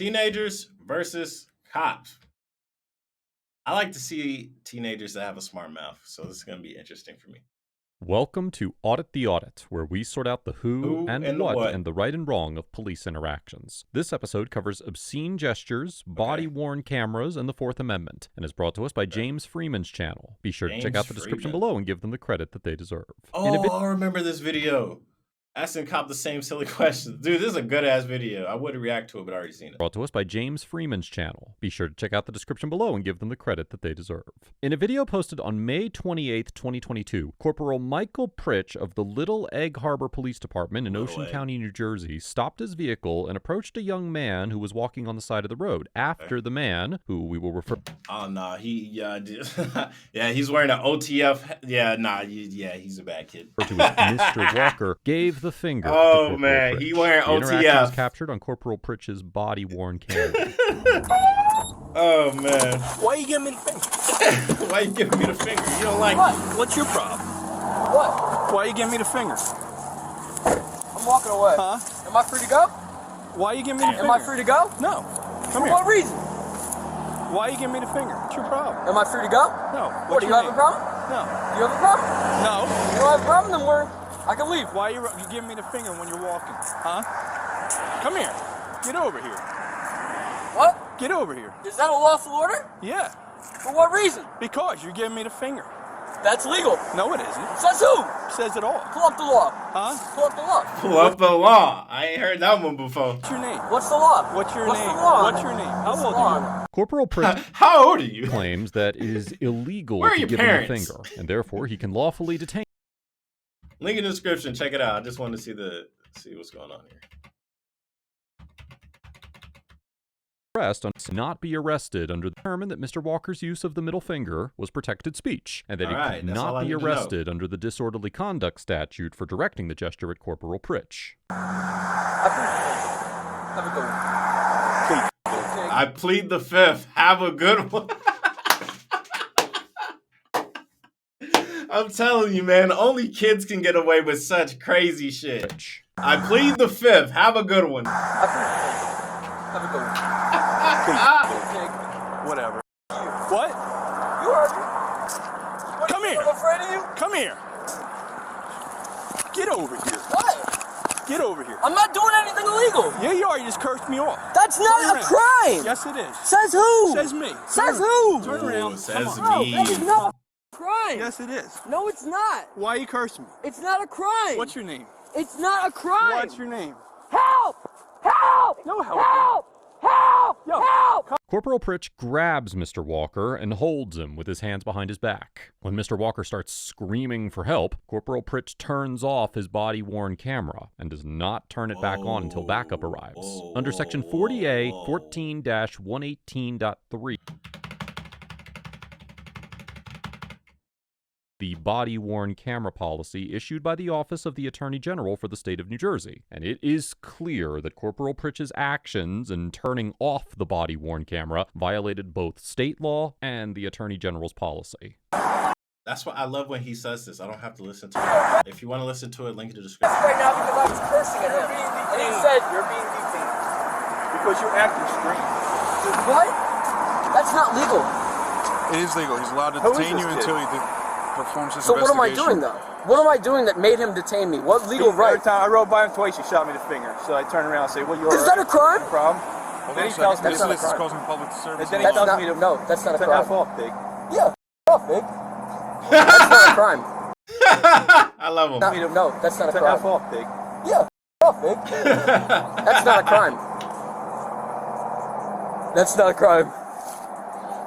Teenagers versus cops. I like to see teenagers that have a smart mouth, so this is going to be interesting for me. Welcome to Audit the Audit, where we sort out the who and and the what what. and the right and wrong of police interactions. This episode covers obscene gestures, body-worn cameras, and the Fourth Amendment, and is brought to us by James Freeman's channel. Be sure to check out the description below and give them the credit that they deserve. I remember this video. Asking cop the same silly questions. Dude, this is a good-ass video. I wouldn't react to it, but I already seen it. Brought to us by James Freeman's channel. Be sure to check out the description below and give them the credit that they deserve. In a video posted on May 28th, 2022, Corporal Michael Pritch of the Little Egg Harbor Police Department in Ocean County, New Jersey, stopped his vehicle and approached a young man who was walking on the side of the road after the man, who we will refer... Oh, nah, yeah, he's wearing an OTF. He's a bad kid. ...to Mr. Walker, gave the finger. Oh man, he wearing the OTF. Was captured on Corporal Pritch's body-worn camera. Oh man, why you giving me the finger? Why you giving me the finger? You don't like what? me. What's your problem? What? Why you giving me the finger? I'm walking away. Huh? Am I free to go? Why you giving me the finger? Am I free to go? No. For what reason? Why you giving me the finger? What's your problem? Am I free to go? No. What, do you have a problem? No. You have a problem? No. You don't have a problem, then I can leave. Why you giving me the finger when you're walking? Huh? Come here. Get over here. What? Get over here. Is that a lawful order? Yeah. For what reason? Because you're giving me the finger. That's legal. No, it isn't. Says who? Says it all. Pull up the law. Huh? Pull up the law. Pull up the law. I ain't heard that one before. What's your name? What's the law? What's your What's name? The law? What's your name? How old are you? Corporal Pritch How old are you? claims that it is illegal Where are to your give him a parents? finger, and therefore he can lawfully detain. Link in the description. Check it out. I just wanted to see what's going on here. Arrest not be arrested under the determined that Mr. Walker's use of the middle finger was protected speech, and that he could not be arrested under the disorderly conduct statute for directing the gesture at Corporal Pritch. Have a good one. I plead the fifth. Have a good one. I'm telling you, man, only kids can get away with such crazy shit. I plead the fifth. Have a good one. Have a good one. Whatever. What? You heard me. Come here. I'm afraid of you. Come here. Get over here. What? Get over here. I'm not doing anything illegal. Yeah, you are. You just cursed me off. That's not a crime. Yes, it is. Says who? Says me. Says who? Turn around. Says No, me. that is not a crime. Yes, it is. No, it's not. Why you cursing me? It's not a crime. What's your name? It's not a crime. What's your name? Help! Help! No help. Help! Help! Yo. Help! Corporal Pritch grabs Mr. Walker and holds him with his hands behind his back. When Mr. Walker starts screaming for help, Corporal Pritch turns off his body-worn camera and does not turn it back on until backup arrives. Under Section 40A 14-118.3. The body-worn camera policy issued by the Office of the Attorney General for the state of New Jersey, and it is clear that Corporal Pritch's actions in turning off the body-worn camera violated both state law and the Attorney General's policy. That's why I love when he says this. I don't have to listen to it. If you want to listen to it, link in the description. Right now because I was cursing at him. And he said, you're being detained. Because you're acting strange. What? That's not legal. It is legal. He's allowed to Who is detain this you kid? until he performs his So what am I investigation. doing though? What am I doing that made him detain me? What legal right? Every time I rode by him twice, he shot me the finger. So I turn around and say, well, you're Is that a crime? No problem. Hold Then on he a tells second. me that's not a This is crime. causing public service. And then he That's tells not, me to... no, that's not a F crime. off, pig. Yeah, off, big. That's not a crime. I love him. No, that's not a F crime. off, pig. Yeah, off, big. That's not a crime. That's not a crime.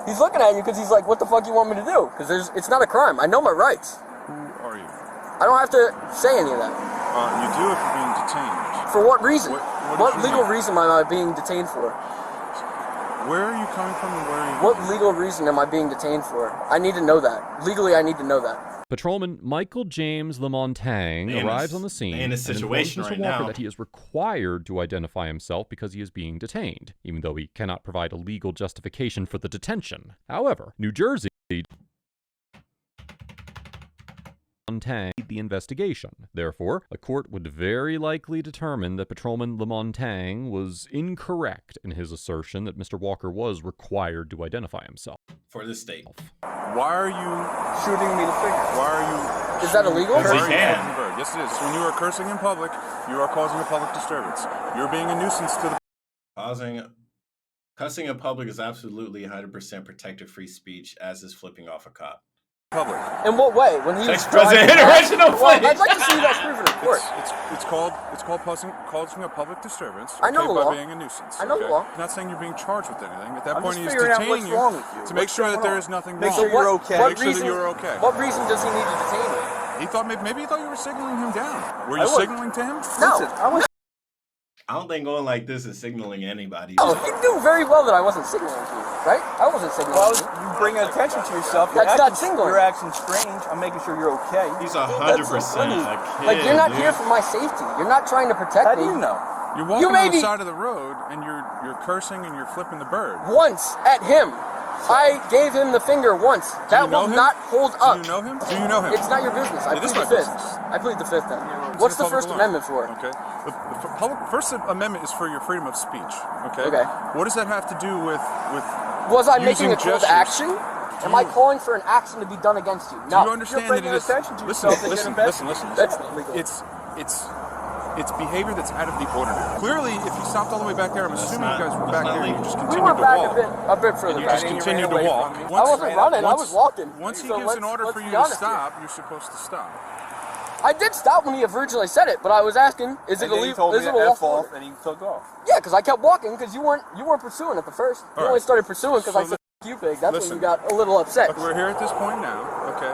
He's looking at you because he's like, what the fuck you want me to do? Because it's not a crime. I know my rights. Who are you? I don't have to say any of that. You do if you're being detained. For what reason? What is your legal name? reason am I being detained for? Where are you coming from and where are you What going? legal reason am I being detained for? I need to know that. Legally, I need to know that. Patrolman Michael James Lamontagne arrives on the scene in a situation and informs Mr. right Walker now. that he is required to identify himself because he is being detained, even though he cannot provide a legal justification for the detention. However, New Jersey Lamontagne the investigation. Therefore, a court would very likely determine that Patrolman Lamontagne was incorrect in his assertion that Mr. Walker was required to identify himself. For the state. Why are you Shooting me the finger. Why are you? Is that illegal? Because he Why are you can. cursing the bird? Yes, it is. When you are cursing in public, you are causing a public disturbance. You're being a nuisance to the. Cussing in public is absolutely 100% protected free speech, as is flipping off a cop. Public. In what way? When he was Text President driving past- original Well, footage. I'd like to see that proven in court. It's called causing a public disturbance. I know the by law. being a nuisance. I know the okay? law. I'm not saying you're being charged with anything. At that I'm point, just he's figuring out detaining what's wrong with you. to make What's sure that going there on? is nothing Make wrong. sure you're okay. What Make sure that reason, you're okay. What reason does he need to detain me? He thought maybe he thought you were signaling him down. Were I you was. signaling to him? No. Listen, I was I don't think going like this is signaling anybody. No, you knew very well that I wasn't signaling to you, right? I wasn't signaling Well, to you. you bring attention to yourself. That's not signaling. Your action's strange. I'm making sure you're okay. He's 100% a kid. Like, you're not dude. here for my safety. You're not trying to protect How me. do you know? You're walking may on the be- side of the road and you're cursing and you're flipping the bird. Once at him. I gave him the finger once. That you know will him? not hold up. Do you know him? Do you know him? It's not your business. I It is plead the my fifth. business. I plead the fifth then. It's What's in the First public Amendment law. for? Okay. First Amendment is for your freedom of speech. Okay. Okay. What does that have to do with Was I using making a call to gestures? action? Am I calling for an action to be done against you? Do you No. understand You're that bringing it is? attention to Listen, yourself and listen, getting listen, listen. That's not legal. It's behavior that's out of the ordinary. Clearly, if you stopped all the way back there, I'm assuming you guys were back there and you just We continued went to back walk. a bit further You back. just continued to away walk. from me. I wasn't running. I was walking. Once he So gives an order let's for you be to honest here. stop, you're supposed to stop. I did stop when he originally said it, but I was asking, is it And then he illegal? told me Is it to a F lawful off, order? and he took off. Yeah, because I kept walking because you weren't pursuing at the first. You All only right. started pursuing because So I said "F you pig." That's when listen. you got a little upset. Look, we're here at this point now, okay?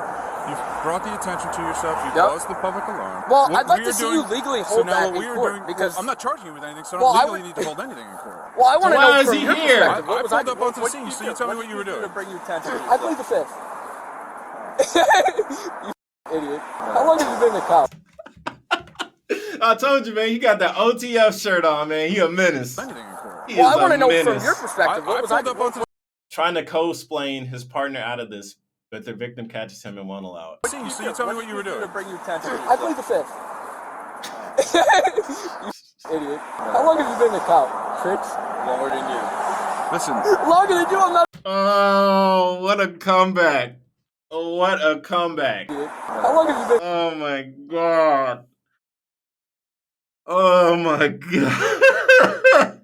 You've brought the attention to yourself, you've Yep. caused the public alarm. Well, What I'd like we to are see doing- you legally so hold now that what we in are court, doing, because- I'm not charging you with anything, so I Well, don't I legally would- need to hold anything in court. Well, I want to Why know is from he your here? perspective. What I was I pulled up onto the What scene, did so you tell me what you were do to doing. bring you attention to I plead the yourself? fifth. You idiot. How long have you been a cop? I told you, man, he got that OTF shirt on, man. He a menace. Anything in court. He Well, is I want a to know from menace. your perspective. What was I pulled up onto the Trying to co-explain his partner out of this, but the victim catches him and won't allow it. scene, so you tell me what you were do to doing. bring you attention to I plead yourself? the fifth. You idiot. How long have you been a cop? 6? Longer than you. Listen, Longer than you. I'm not. Oh, what a comeback. What a comeback. How long have you been? Oh my god. Oh my god.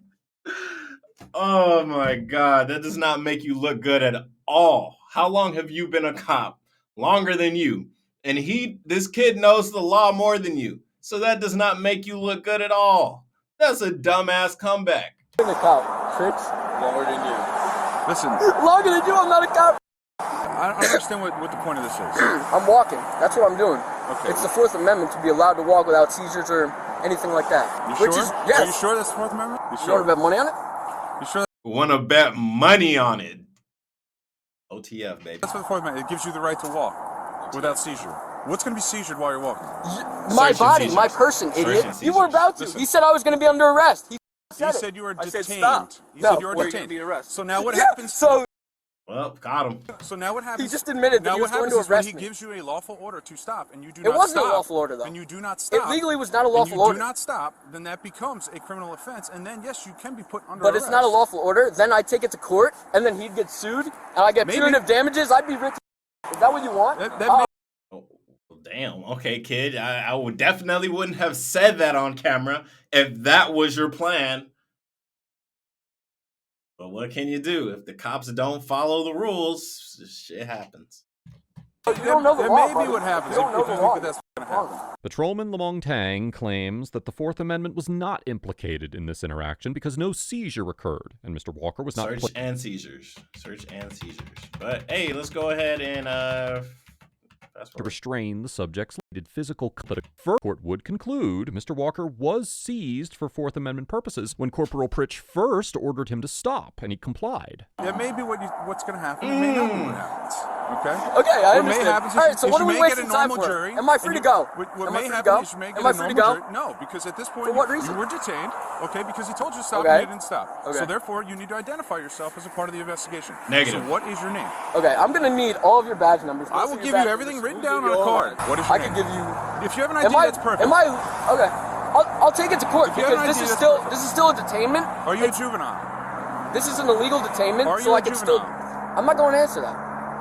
Oh my god. That does not make you look good at all. How long have you been a cop? Longer than you. And this kid knows the law more than you. So that does not make you look good at all. That's a dumbass comeback. Been a cop. 6? Longer than you. listen, Longer than you. I'm not a cop. I don't understand what the point of this is. I'm walking. That's what I'm doing. Okay. It's the Fourth Amendment to be allowed to walk without seizures or anything like that. You Which sure? is Are yes. you sure that's the Fourth Amendment? You You sure? want to bet money on it? You sure Want to bet money on it. OTF, baby. that's for the Fourth Amendment? It gives you the right to walk without seizure. What's going to be seizured while you're walking? My Search and body, seizures. my person, Search idiot. and You were seizures. about to. Listen. He said I was going to be under arrest. He You said it. said you were I detained. said stop. You No, said you were or you're detained. gonna be arrested. So now what Yeah, happens? so Well, got him. So now what happens? he just admitted that now he was what going happens to is when arrest he me. gives you a lawful order to stop, and you do It not wasn't a stop. lawful order, though. And you do not stop. It legally was not a and lawful you order. do not stop, then that becomes a criminal offense, and then yes, you can be put under But arrest. it's not a lawful order. Then I take it to court, and then he'd get sued, and I get Maybe. punitive damages. I'd be rich. Is that what you want? That Oh, may- Oh, well, damn. Okay, kid. I would definitely wouldn't have said that on camera if that was your plan. But what can you do? If the cops don't follow the rules, shit happens. you don't know the that law. may be buddy. what happens You don't if know you the think law. that that's going to happen. Patrolman Lamontagne claims that the Fourth Amendment was not implicated in this interaction because no seizure occurred, and Mr. Walker was not Search and seizures. Search and seizures. But hey, let's go ahead and fast to forward. restrain the subject's needed physical. The court would conclude Mr. Walker was seized for Fourth Amendment purposes when Corporal Pritch first ordered him to stop, and he complied. That may be what's going to happen. It may not be what happens. Okay? Okay, I What may understand. happen is All right, so is what you are we may get a wasting time normal for? jury. Am I free to go? What Am may I free to happen go? is you may get Am I a free to normal go? jury. No, because at this point For what reason? you were detained, okay, because he told you to stop Okay. and you didn't stop. Okay. So therefore, you need to identify yourself as a part of the investigation. Negative. So what is your name? Okay, I'm gonna need all of your badge numbers. I will give you everything written down on a card. What is your I name? could give you. If you have an Am ID, I? that's perfect. Am I? Okay, I'll take it to court If you have because an this ID, is that's still perfect. this is still a detainment. Are you a juvenile? This is an illegal detainment, Are so you I a can still. juvenile? I'm not going to answer that.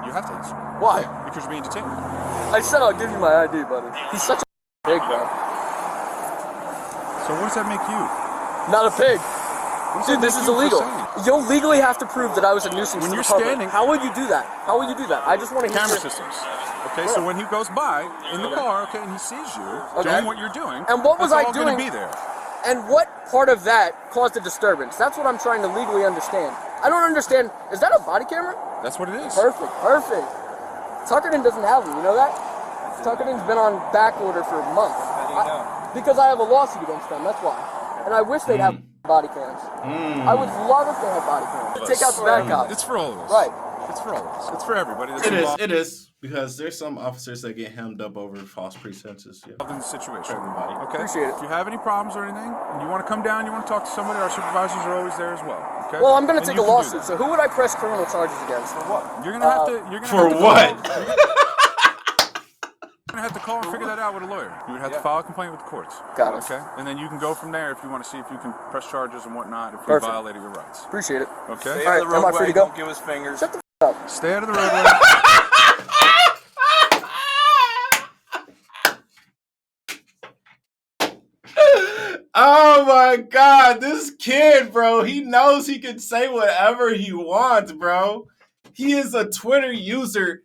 You have to answer. Why? Because you're being detained. I said I'll give you my ID, buddy. He's such a pig, bro. So what does that make you? Not a pig. What does Dude, that this make is you for illegal. saying? You'll legally have to prove that I was a nuisance When to you're the public. standing- How will you do that? How will you do that? I just want to hear Camera your- systems. Okay, so when he goes by in the car, okay, and he sees you doing what you're doing, And what was that's I all gonna doing? be there. And what part of that caused a disturbance? That's what I'm trying to legally understand. I don't understand. Is that a body camera? That's what it is. Perfect, perfect. Tuckerton doesn't have them, you know that? Tuckerton's been on back order for months. Because I have a lawsuit against them, that's why. And I wish they'd have body cams. I would love if they had body cams. Take out the bad cops. It's for all of us. Right. It's for all of us. It's for everybody. That's It is. involved It is because there's some officers that get hemmed up over false pretenses. Yeah. in the situation. Everybody. Okay. Appreciate it. If you have any problems or anything, and you want to come down, you want to talk to somebody, our supervisors are always there as well. Okay. Well, I'm going to And take you a can do lawsuit, that. so who would I press criminal charges against? For what? You're gonna have to. You're gonna For have to what? You're gonna have to call and figure that out with a lawyer. You would have to file a complaint with the courts. Got it. Okay. And then you can go from there if you want to see if you can press charges and whatnot if you Perfect. violated your rights. Appreciate it. Okay. All right, am I free to go? Don't give us fingers. Shut the f*** up. Stay out of the roadway. Oh my God, this kid, bro, he knows he can say whatever he wants, bro. He is a Twitter user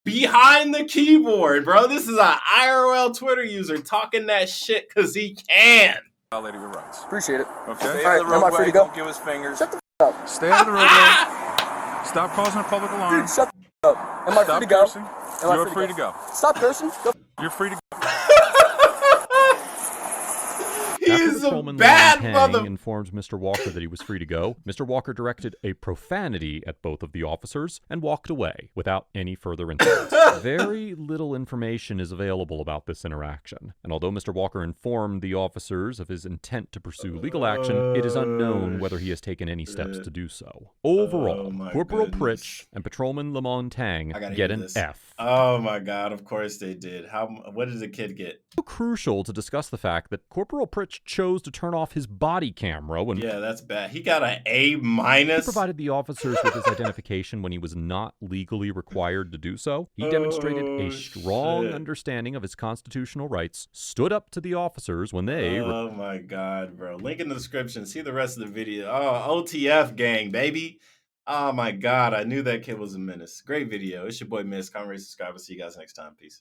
behind the keyboard, bro. This is an IRL Twitter user talking that shit because he can. Violated your rights. Appreciate it. Okay. All right, am I free to go? Don't give us fingers. Shut the f*** up. Stay out of the roadway. Stop causing a public alarm. Dude, shut the f*** up. Am I free Stop to go? cursing. Am I You're free to go. Stop cursing. Go. You're free to go. He's a Patrolman bad Tang mother. informed Mr. Walker that he was free to go. Mr. Walker directed a profanity at both of the officers and walked away without any further incident. Very little information is available about this interaction, and although Mr. Walker informed the officers of his intent to pursue legal action, it is unknown whether he has taken any steps to do so. Overall, my Corporal goodness. Pritch and Patrolman Lamont Tang I gotta get hear an this. F. Oh my God, of course they did. What did the kid get? Crucial to discuss the fact that Corporal Pritch chose to turn off his body camera when Yeah, that's bad. He got an A-. he provided the officers with his identification when he was not legally required to do so. He demonstrated a strong shit. understanding of his constitutional rights, stood up to the officers when they Oh my God, bro. Link in the description. See the rest of the video. Oh, OTF gang, baby. Oh my God, I knew that kid was a menace. Great video. It's your boy Miss. Comment, rate, subscribe. I'll see you guys next time. Peace.